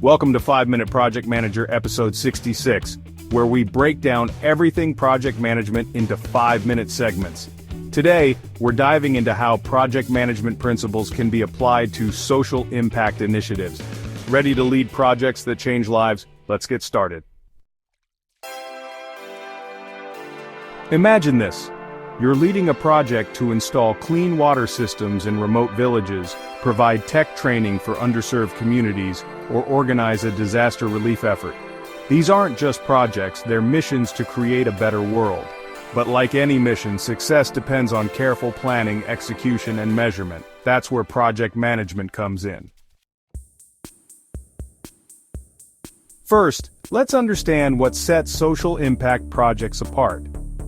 Welcome to 5-Minute Project Manager episode 66, where we break down everything project management into 5-minute segments. Today, we're diving into how project management principles can be applied to social impact initiatives. Ready to lead projects that change lives? Let's get started. Imagine this. You're leading a project to install clean water systems in remote villages, provide tech training for underserved communities, or organize a disaster relief effort. These aren't just projects, they're missions to create a better world. But like any mission, success depends on careful planning, execution, and measurement. That's where project management comes in. First, let's understand what sets social impact projects apart.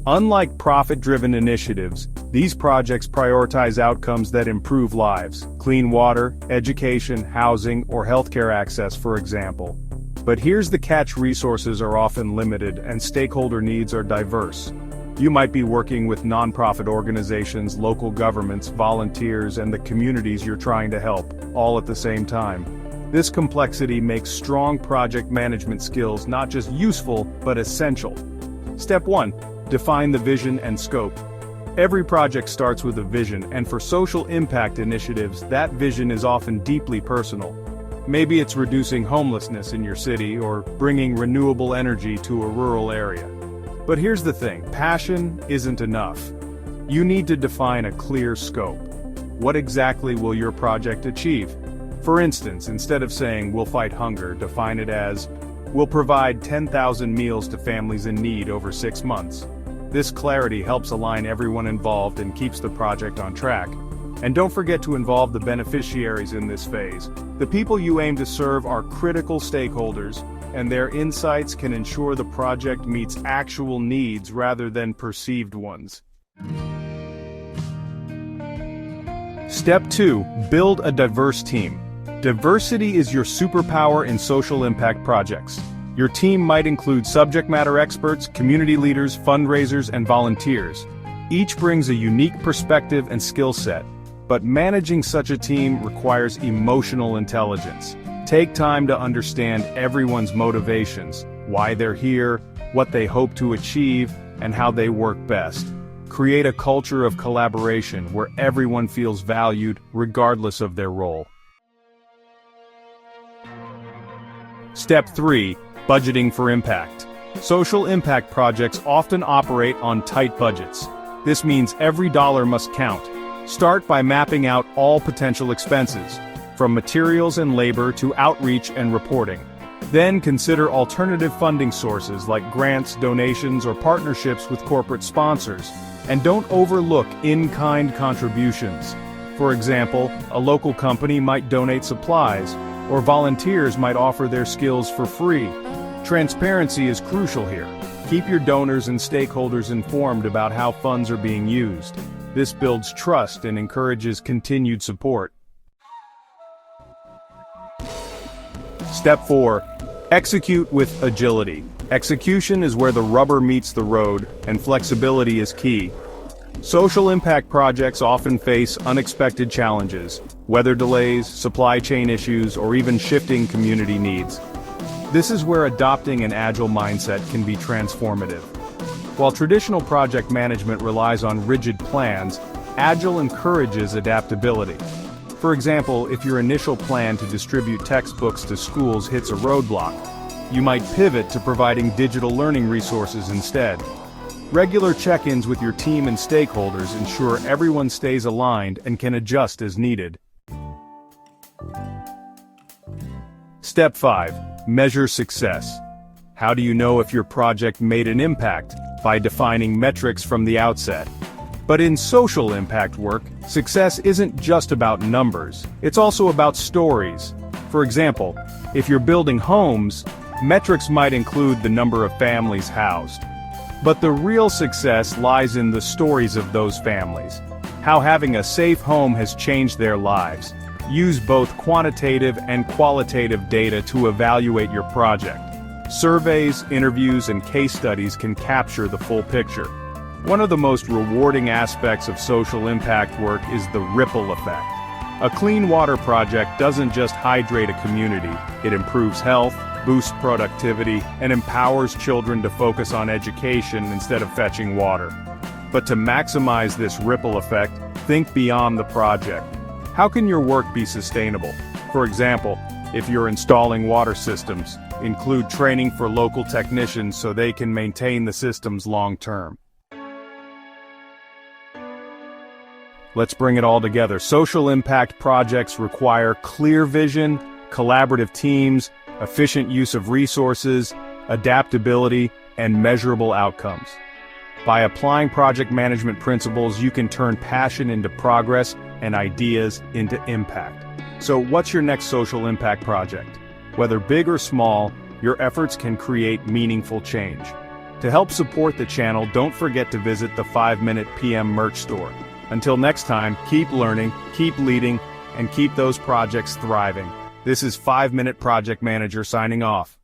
Unlike profit-driven initiatives, these projects prioritize outcomes that improve lives, clean water, education, housing, or healthcare access, for example. But here's the catch: resources are often limited and stakeholder needs are diverse. You might be working with nonprofit organizations, local governments, volunteers, and the communities you're trying to help, all at the same time. This complexity makes strong project management skills not just useful, but essential. Step 1. Define the vision and scope. Every project starts with a vision, and for social impact initiatives, that vision is often deeply personal. Maybe it's reducing homelessness in your city or bringing renewable energy to a rural area. But here's the thing, passion isn't enough. You need to define a clear scope. What exactly will your project achieve? For instance, instead of saying, "We'll fight hunger," define it as, "We'll provide 10,000 meals to families in need over 6 months." This clarity helps align everyone involved and keeps the project on track. And don't forget to involve the beneficiaries in this phase. The people you aim to serve are critical stakeholders, and their insights can ensure the project meets actual needs rather than perceived ones. Step 2. Build a diverse team. Diversity is your superpower in social impact projects. Your team might include subject matter experts, community leaders, fundraisers, and volunteers. Each brings a unique perspective and skill set, but managing such a team requires emotional intelligence. Take time to understand everyone's motivations, why they're here, what they hope to achieve, and how they work best. Create a culture of collaboration where everyone feels valued, regardless of their role. Step 3. Budgeting for impact. Social impact projects often operate on tight budgets. This means every dollar must count. Start by mapping out all potential expenses, from materials and labor to outreach and reporting. Then consider alternative funding sources like grants, donations, or partnerships with corporate sponsors. And don't overlook in-kind contributions. For example, a local company might donate supplies, or volunteers might offer their skills for free. Transparency is crucial here. Keep your donors and stakeholders informed about how funds are being used. This builds trust and encourages continued support. Step 4. Execute with agility. Execution is where the rubber meets the road, and flexibility is key. Social impact projects often face unexpected challenges, weather delays, supply chain issues, or even shifting community needs. This is where adopting an agile mindset can be transformative. While traditional project management relies on rigid plans, agile encourages adaptability. For example, if your initial plan to distribute textbooks to schools hits a roadblock, you might pivot to providing digital learning resources instead. Regular check-ins with your team and stakeholders ensure everyone stays aligned and can adjust as needed. Step 5. Measure success. How do you know if your project made an impact? By defining metrics from the outset. But in social impact work, success isn't just about numbers. It's also about stories. For example, if you're building homes, metrics might include the number of families housed. But the real success lies in the stories of those families. How having a safe home has changed their lives. Use both quantitative and qualitative data to evaluate your project. Surveys, interviews, and case studies can capture the full picture. One of the most rewarding aspects of social impact work is the ripple effect. A clean water project doesn't just hydrate a community, it improves health, boosts productivity, and empowers children to focus on education instead of fetching water. But to maximize this ripple effect, think beyond the project. How can your work be sustainable? For example, if you're installing water systems, include training for local technicians so they can maintain the systems long-term. Let's bring it all together. Social impact projects require clear vision, collaborative teams, efficient use of resources, adaptability, and measurable outcomes. By applying project management principles, you can turn passion into progress and ideas into impact. So what's your next social impact project? Whether big or small, your efforts can create meaningful change. To help support the channel, don't forget to visit the 5-Minute PM merch store. Until next time, keep learning, keep leading, and keep those projects thriving. This is 5-Minute Project Manager signing off.